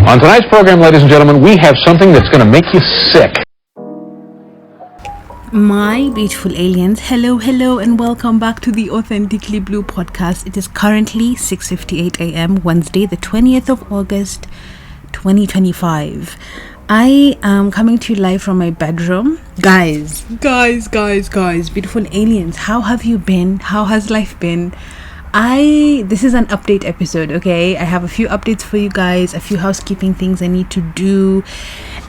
On tonight's program, ladies and gentlemen, we have something that's going to make you sick. My beautiful aliens, hello and welcome back to the Authentically Blue podcast. It is currently 6:58 a.m. Wednesday the 20th of August 2025. I am coming to you live from my bedroom. Guys, beautiful aliens, how have you been? How has life been? This is an update episode, okay? I have a few updates for you guys, a few housekeeping things I need to do,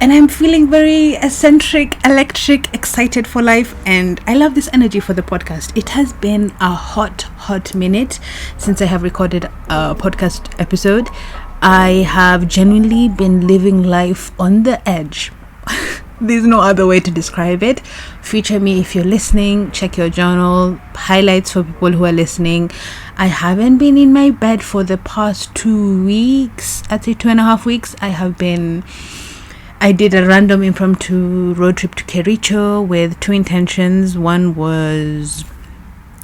and I'm feeling very eccentric, electric, excited for life, and I love this energy for the podcast. It has been a hot minute since I have recorded a podcast episode. I have genuinely been living life on the edge. There's no other way to describe it. Feature me if you're listening. Check your journal. Highlights for people who are listening. I haven't been in my bed for the past 2 weeks. I'd say 2.5 weeks. I did a random impromptu road trip to Kericho with two intentions. One was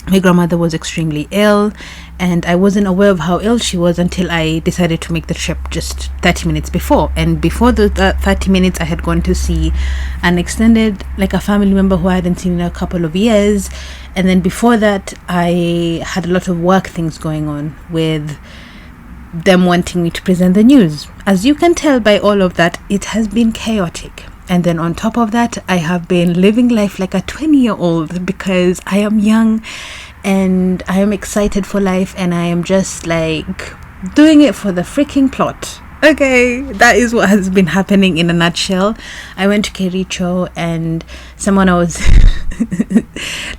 my grandmother was extremely ill, and I wasn't aware of how ill she was until I decided to make the trip just 30 minutes before. And before the 30 minutes, I had gone to see an extended, a family member who I hadn't seen in a couple of years. And then before that, I had a lot of work things going on with them wanting me to present the news. As you can tell by all of that, it has been chaotic. And then on top of that, I have been living life like a 20-year-old because I am young and I am excited for life, and I am just doing it for the freaking plot. Okay, that is what has been happening in a nutshell. I went to Kericho and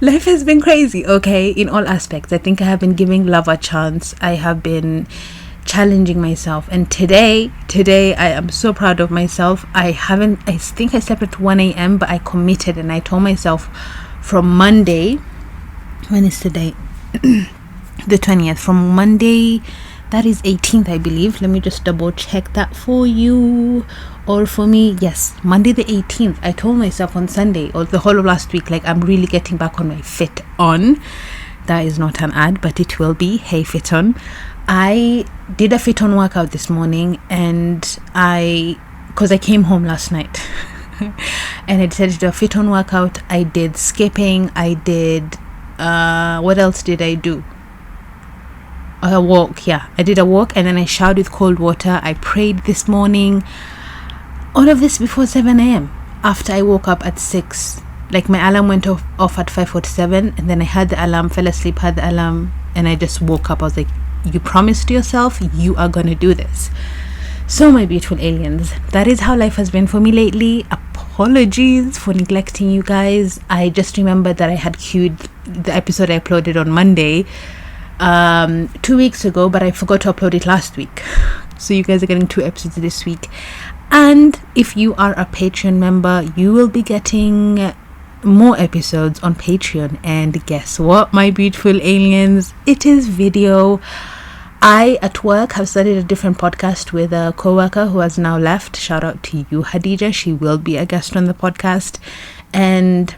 life has been crazy, okay, in all aspects. I think I have been giving love a chance. I have been challenging myself, and today I am so proud of myself. I think I slept at 1 a.m. but I committed, and I told myself from Monday, when is today? The 20th, from Monday, that is 18th, I believe. Let me just double check that for you, or for me. Yes, Monday the 18th. I told myself on Sunday, or the whole of last week, I'm really getting back on my fit on. That is not an ad, but it will be. Hey, fit on. I did a fit on workout this morning, and because I came home last night and I decided to do a fit on workout. I did skipping. I did what else did I do? A walk. Yeah, I did a walk, and then I showered with cold water. I prayed this morning. All of this before 7 a.m. after I woke up at 6. My alarm went off at 5:47, and then I had the alarm, fell asleep, had the alarm, and I just woke up. I was like, you promised yourself you are gonna do this. So my beautiful aliens, that is how life has been for me lately. Apologies for neglecting you guys. I just remembered that I had queued the episode I uploaded on Monday 2 weeks ago, but I forgot to upload it last week. So you guys are getting 2 episodes this week. And if you are a Patreon member, you will be getting more episodes on Patreon. And guess what, my beautiful aliens? It is video. I, at work, have started a different podcast with a co-worker who has now left. Shout out to you, Hadija. She will be a guest on the podcast. And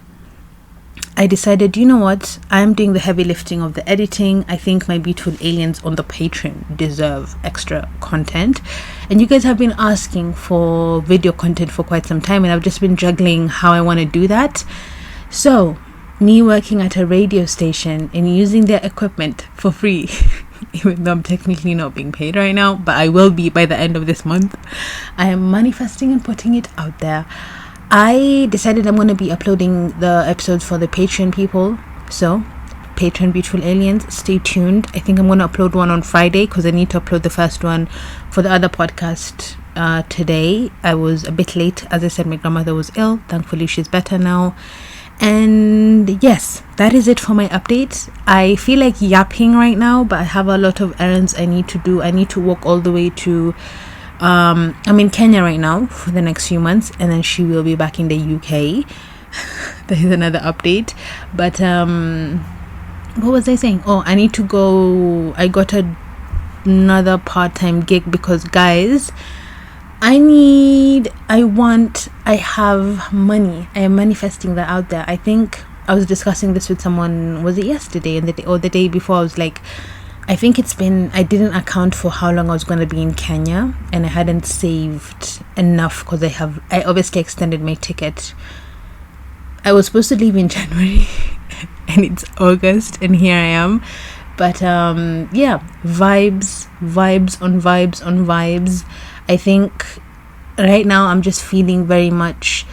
I decided, you know what? I'm doing the heavy lifting of the editing. I think my beautiful aliens on the Patreon deserve extra content. And you guys have been asking for video content for quite some time, and I've just been juggling how I want to do that. So, me working at a radio station and using their equipment for free, even though I'm technically not being paid right now, but I will be by the end of this month. I am manifesting and putting it out there. I decided I'm going to be uploading the episodes for the Patreon people. So, Patreon beautiful aliens, stay tuned. I think I'm going to upload one on Friday because I need to upload the first one for the other podcast today. I was a bit late. As I said, my grandmother was ill. Thankfully, she's better now. And yes, that is it for my updates. I feel like yapping right now, but I have a lot of errands I need to do. I need to walk all the way to I'm in Kenya right now for the next few months, and then she will be back in the UK. That is another update. But what was I saying? Oh, I need to go. I got another part-time gig because, guys, I have money. I am manifesting that out there. I think I was discussing this with someone, was it yesterday or the day before? I was like, I think I didn't account for how long I was going to be in Kenya, and I hadn't saved enough because I obviously extended my ticket. I was supposed to leave in January and it's August and here I am. But yeah, vibes on vibes. I think right now I'm just feeling very much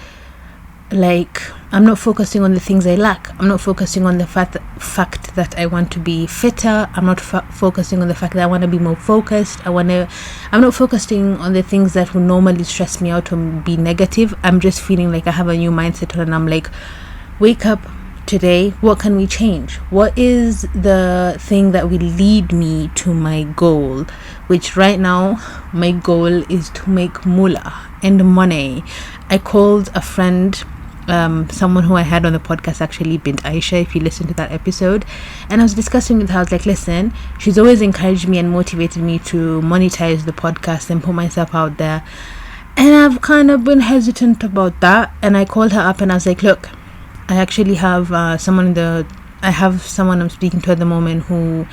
like I'm not focusing on the things I lack. I'm not focusing on the fact that I want to be fitter. I'm not focusing on the fact that I want to be more focused. I'm not focusing on the things that will normally stress me out or be negative. I'm just feeling like I have a new mindset, and I'm like, wake up today. What can we change? What is the thing that will lead me to my goal? Which right now, my goal is to make moolah and money. I called a friend, someone who I had on the podcast, actually, Bint Aisha, if you listen to that episode, and I was discussing with her. I was like, listen, she's always encouraged me and motivated me to monetize the podcast and put myself out there, and I've kind of been hesitant about that. And I called her up and I was like, look, I actually have someone I'm speaking to at the moment who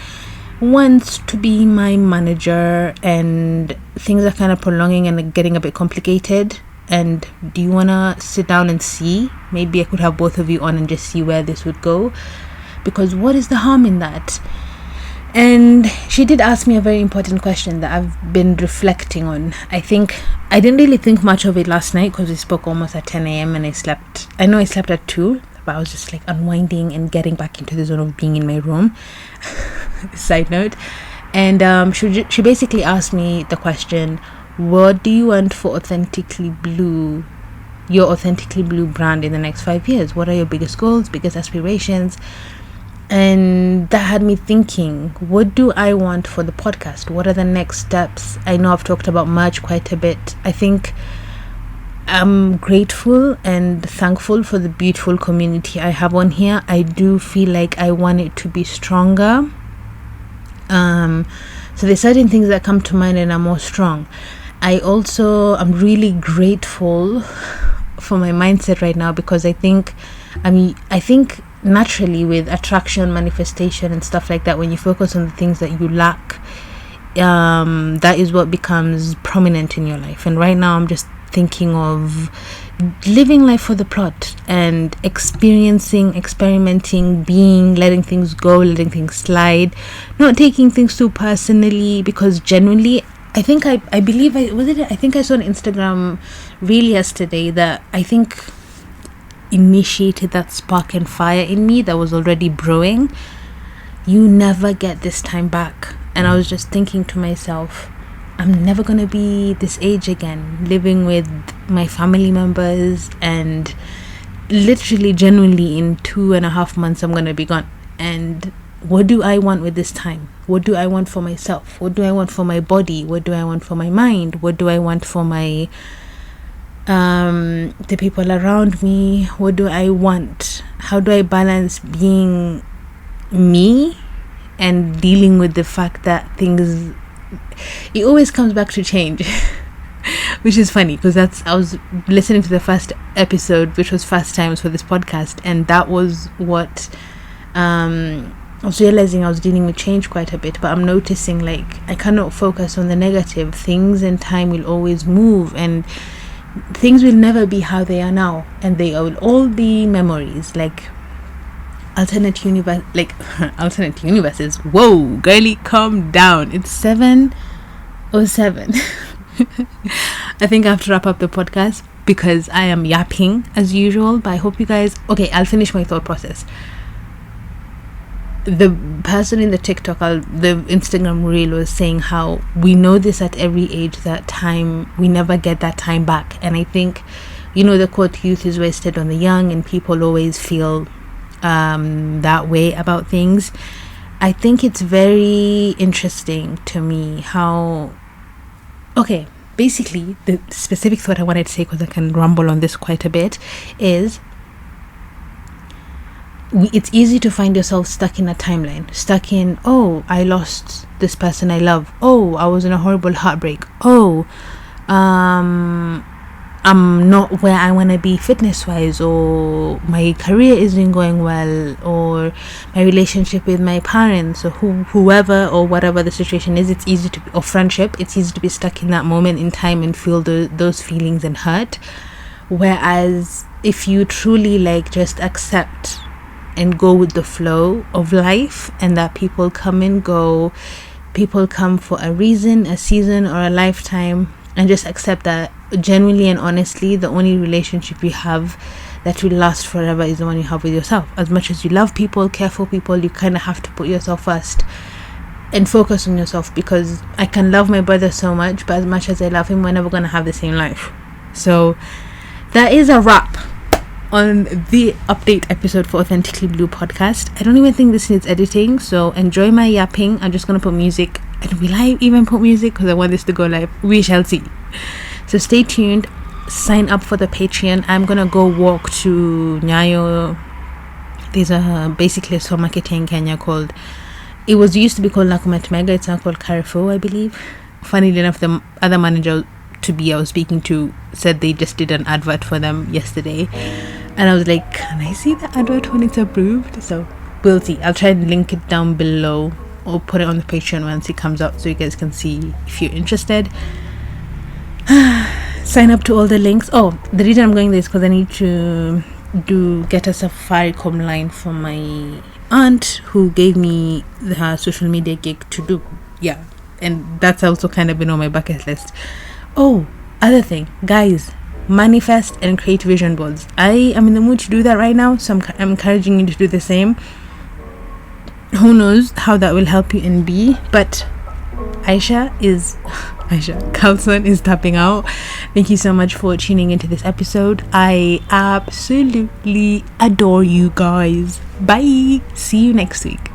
wants to be my manager, and things are kind of prolonging and getting a bit complicated. And do you want to sit down and see? Maybe I could have both of you on and just see where this would go, because what is the harm in that? And she did ask me a very important question that I've been reflecting on. I didn't really think much of it last night because we spoke almost at 10 a.m. and I know I slept at 2, but I was just like unwinding and getting back into the zone of being in my room. Side note. And she basically asked me the question, what do you want for your Authentically Blue brand in the next 5 years? What are your biggest goals, biggest aspirations? And that had me thinking, what do I want for the podcast? What are the next steps? I know I've talked about merch quite a bit. I think I'm grateful and thankful for the beautiful community I have on here. I do feel like I want it to be stronger. So there's certain things that come to mind and are more strong. I'm really grateful for my mindset right now, because I think naturally with attraction, manifestation and stuff like that, when you focus on the things that you lack, that is what becomes prominent in your life. And right now I'm just thinking of living life for the plot and experiencing, experimenting, letting things go, letting things slide, not taking things too personally, because genuinely I think I think I saw an Instagram reel yesterday that I think initiated that spark and fire in me that was already brewing. You never get this time back. And I was just thinking to myself, I'm never gonna be this age again, living with my family members, and literally genuinely in 2.5 months I'm gonna be gone. And what do I want with this time? What do I want for myself? What do I want for my body? What do I want for my mind? What do I want for my the people around me? What do I want? How do I balance being me and dealing with the fact that it always comes back to change? Which is funny, because I was listening to the first episode, which was Fast Times for this podcast, and that was what I was realizing I was dealing with change quite a bit. But I'm noticing, like, I cannot focus on the negative things, and time will always move, and things will never be how they are now, and they will all be memories, like alternate universes. Whoa, girlie, calm down. It's 7:07. I think I have to wrap up the podcast because I am yapping as usual, but I hope you guys... Okay, I'll finish my thought process. The person in the TikTok, the Instagram reel, was saying how we know this at every age, that time, we never get that time back. And I think, the quote, youth is wasted on the young, and people always feel that way about things. I think it's very interesting to me how... Okay, basically, the specific thought I wanted to say, because I can rumble on this quite a bit, is... it's easy to find yourself stuck in a timeline, stuck in, oh, I lost this person I love, oh, I was in a horrible heartbreak, oh, I'm not where I want to be fitness wise, or my career isn't going well, or my relationship with my parents, or whoever or whatever the situation is, it's easy to, or friendship, it's easy to be stuck in that moment in time and feel those feelings and hurt. Whereas if you truly like just accept and go with the flow of life, and that people come and go, people come for a reason, a season, or a lifetime, and just accept that genuinely and honestly the only relationship you have that will last forever is the one you have with yourself. As much as you love people, care for people, you kind of have to put yourself first and focus on yourself, because I can love my brother so much, but as much as I love him, we're never going to have the same life. So that is a wrap on the update episode for Authentically Blue podcast. I don't even think this needs editing, so enjoy my yapping. I'm just going to put music. And will I even put music? Because I want this to go live. We shall see. So stay tuned. Sign up for the Patreon. I'm going to go walk to Nyayo. There's basically a supermarket here in Kenya called, it was used to be called Nakumatt Mega. It's now called Carrefour, I believe. Funnily enough, the other manager I was speaking to said they just did an advert for them yesterday. And I was like, can I see the advert when it's approved? So we'll see. I'll try and link it down below, or put it on the Patreon once it comes out, so you guys can see if you're interested. Sign up to all the links. Oh, the reason I'm going there is because I need to get a Safaricom line for my aunt, who gave me her social media gig to do. Yeah, and that's also kind of been on my bucket list. Oh, other thing, guys, manifest and create vision boards. I am in the mood to do that right now, so I'm encouraging you to do the same. Who knows how that will help you in B, but Carlson is tapping out. Thank you so much for tuning into this episode. I absolutely adore you guys. Bye. See you next week.